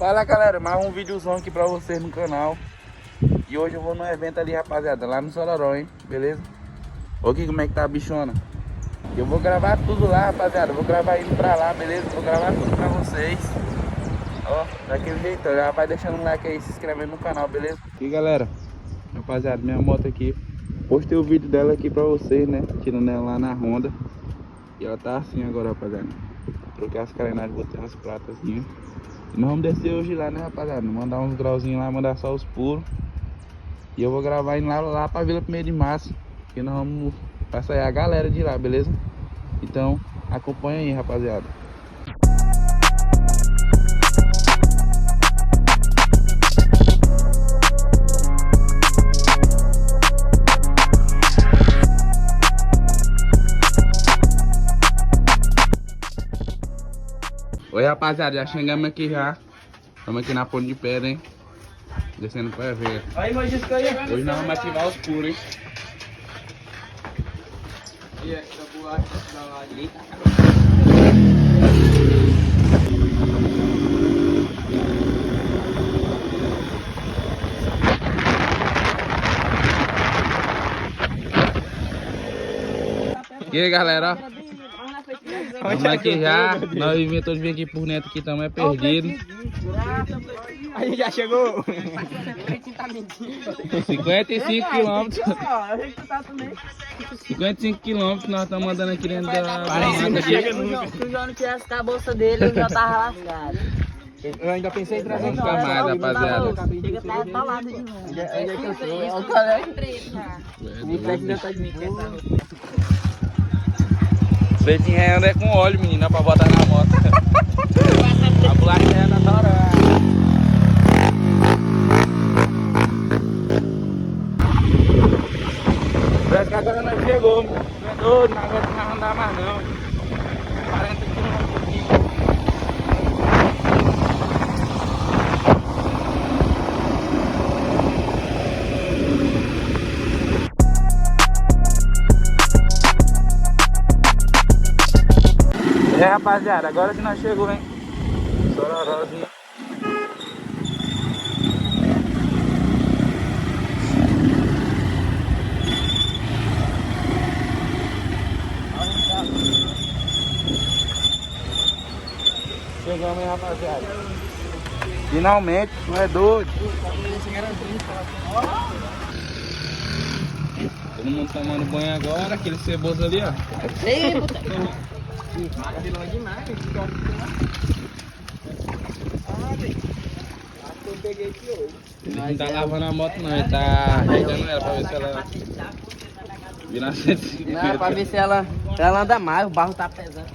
Fala galera, mais um videozão aqui pra vocês no canal. E hoje eu vou num evento ali, rapaziada, lá no Sororo, hein, beleza? Olha aqui como é que tá a bichona. Eu vou gravar tudo lá, rapaziada, vou gravar indo pra lá, beleza? Vou gravar tudo pra vocês. Ó, daquele jeito, já vai deixando um like aí, se inscrevendo no canal, beleza? E galera, rapaziada, minha moto aqui. Postei o vídeo dela aqui pra vocês, né? Tirando ela lá na Honda. E ela tá assim agora, rapaziada. Troquei as carenagens, botei umas pratazinhas. E nós vamos descer hoje lá, né, rapaziada? Mandar uns grauzinhos lá, mandar só os puros. E eu vou gravar indo lá pra Vila 1º de Março. Que nós vamos... Vai sair a galera de lá, beleza? Então, acompanha aí, rapaziada. Oi, rapaziada, já chegamos aqui já. Estamos aqui na ponte de pedra, hein? Descendo pro evento. Aí, hoje nós vamos ativar os puros, hein? E essa bolacha da lá direita. E aí, galera, ó. Vamos aqui já. Nós inventamos de vir aqui por dentro aqui também, é perdido. Aí já chegou. 55 quilômetros. 55 quilômetros nós estamos andando aqui dentro da mata. Se o João não tivesse com a bolsa dele, eu já tava lascado. Eu ainda pensei em trazer Nunca mais, rapaziada. Chega até atolado de novo. Onde é que eu tô? É o colégio. O Mifete já tá de mim. Feitinho ainda é com óleo, menina, pra botar na moto. A bolacha ainda tá orando. Parece que agora nós chegou, não é doido, não aguenta mais andar mais não. 40 quilômetros aqui. É, rapaziada, agora que nós chegou, hein? Sororozinho. Chegamos, hein, rapaziada? Finalmente, não é doido? Todo mundo tomando banho agora, aquele ceboso ali, ó. Ei, Macarrão demais. Ele não tá lavando a moto não, ele tá ajeitando ela pra ver se ela vira 150. Não, pra ver se ela anda mais, o barro tá pesando.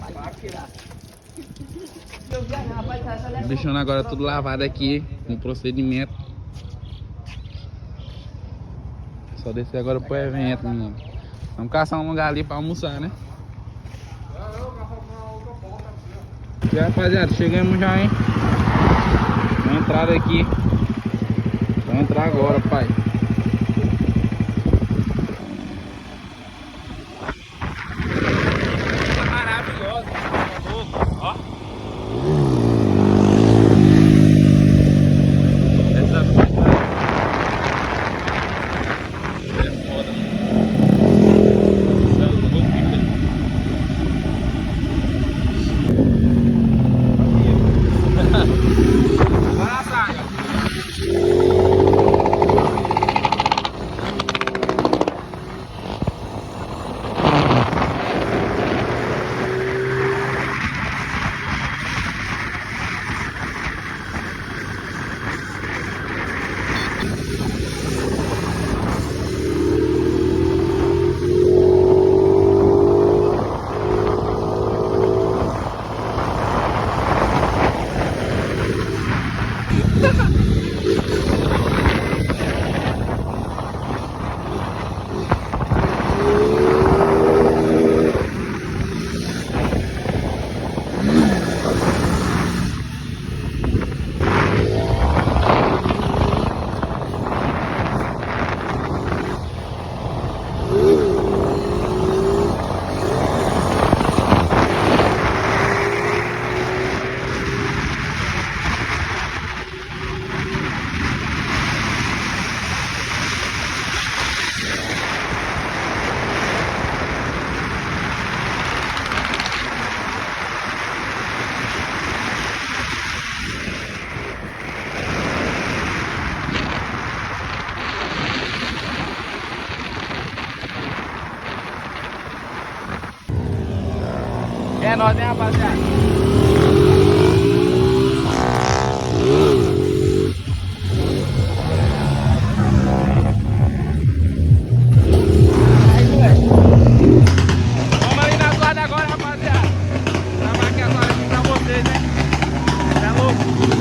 Deixando agora tudo lavado aqui, no procedimento. Só descer agora pro evento, menino. Vamos caçar um lugar ali pra almoçar, né? E rapaziada, chegamos já, hein? Vamos entrar aqui. Vamos entrar agora, pai. Maravilhosa, ó. Essa coisa é foda, Vai lá, saga. nós, né, rapaziada? Vamos ali na guarda agora, rapaziada. Gravar aqui agora aqui pra vocês, né? Tá louco?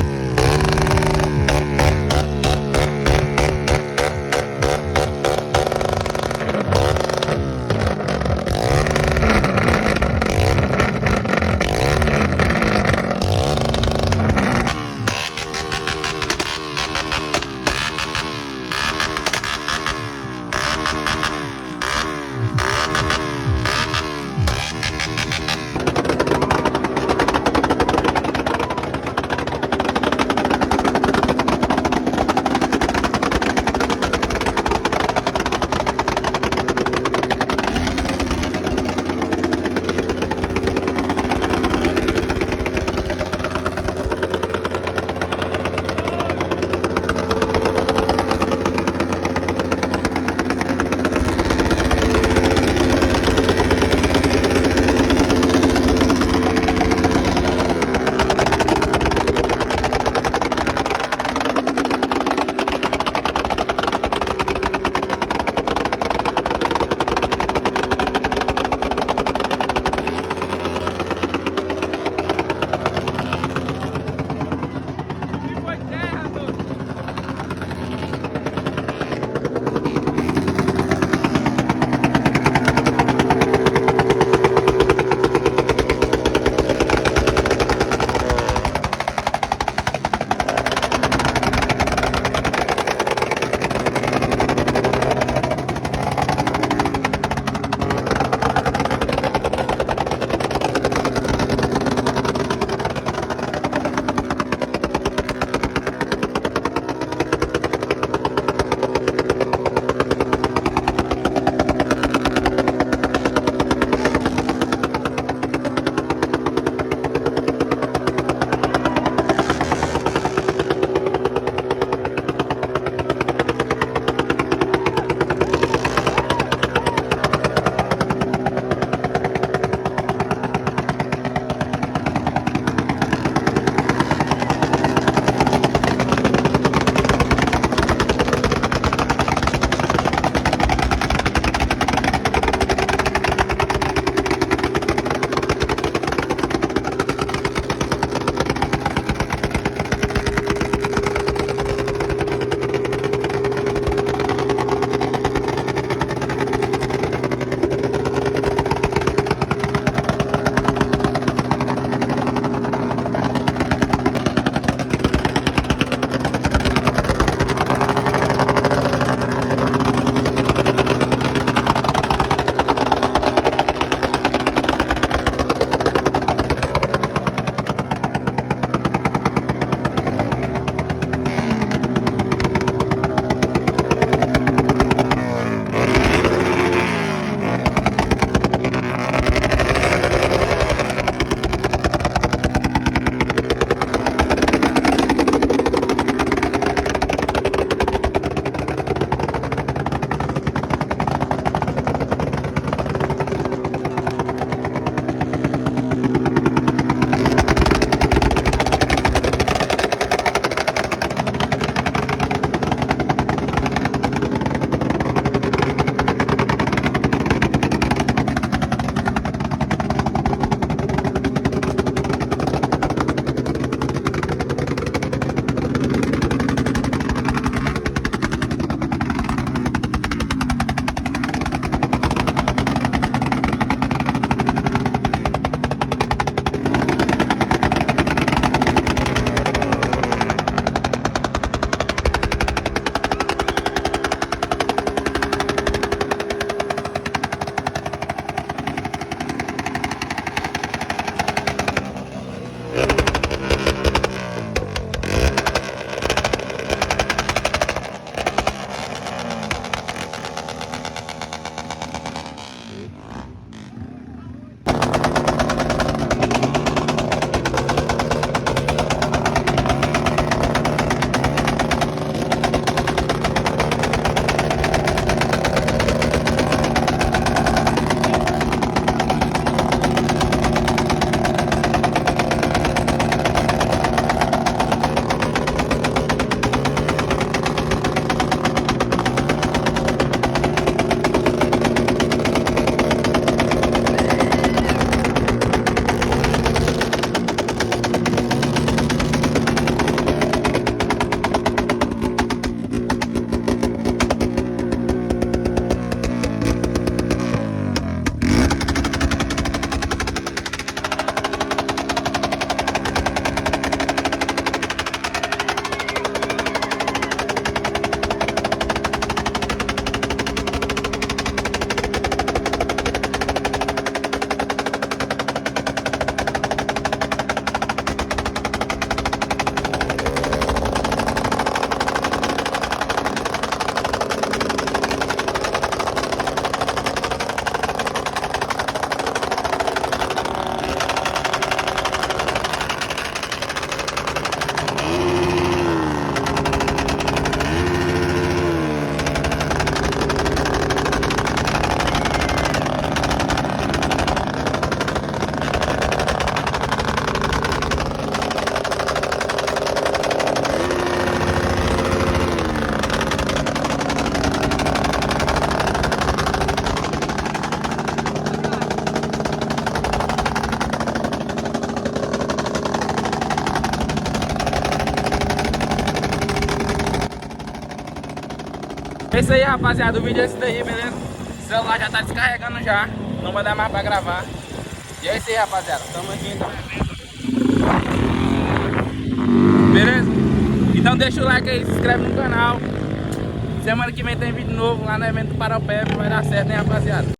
É isso aí, rapaziada. O vídeo é esse daí, beleza? O celular já tá descarregando já. Não vai dar mais pra gravar. E é isso aí, rapaziada. Tamo aqui então. Beleza? Então deixa o like aí, se inscreve no canal. Semana que vem tem vídeo novo lá no evento do Paraupé. Vai dar certo, hein, rapaziada?